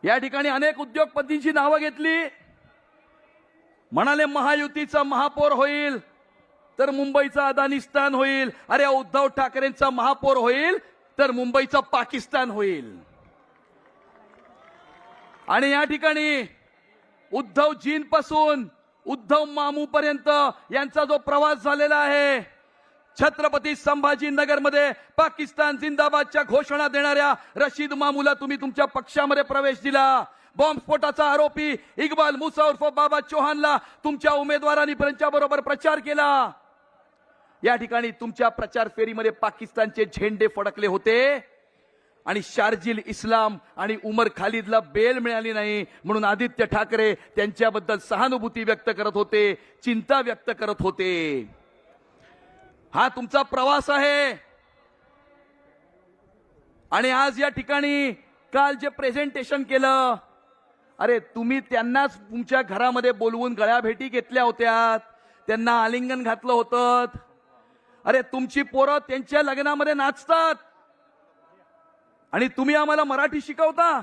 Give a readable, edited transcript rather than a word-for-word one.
या ठिकाणी अनेक उद्योगपतींची नावं घेतली, म्हणाले महायुतीचा महापौर होईल तर मुंबईचा अदानिस्तान होईल. अरे उद्धव ठाकरेंचा महापौर होईल तर मुंबईचा पाकिस्तान होईल. आणि या ठिकाणी उद्धव जींपासून उद्धव मामू पर्यंत यांचा जो प्रवास झालेला आहे, छत्रपती संभाजीनगरमध्ये पाकिस्तान जिंदाबादच्या घोषणा देणाऱ्या रशीद मामूला तुम्ही तुमच्या पक्षामध्ये प्रवेश दिला. बॉम्बस्फोटाचा आरोपी इक्बाल मुसा उर्फ बाबा चौहानला तुमच्या उमेदवारांनी त्यांच्याबरोबर प्रचार केला. या ठिकाणी तुमच्या प्रचार फेरीमध्ये पाकिस्तानचे झेंडे फडकले होते आणि शार्जिल इस्लाम आणि उमर खालिदला बेल मिळाली नाही म्हणून आदित्य ठाकरे त्यांच्याबद्दल सहानुभूती व्यक्त करत होते, चिंता व्यक्त करत होते. हा तुमचा प्रवास आहे. आणि आज या ठिकाणी काल जे प्रेझेंटेशन केलं, अरे तुम्ही त्यांनाच तुमच्या घरामध्ये बोलवून गळ्याभेटी घेतल्या होत्या, त्यांना आलिंगन घातलं होतं. अरे तुमची पोरं त्यांच्या लग्नामध्ये नाचतात आणि तुम्ही आम्हाला मराठी शिकवता.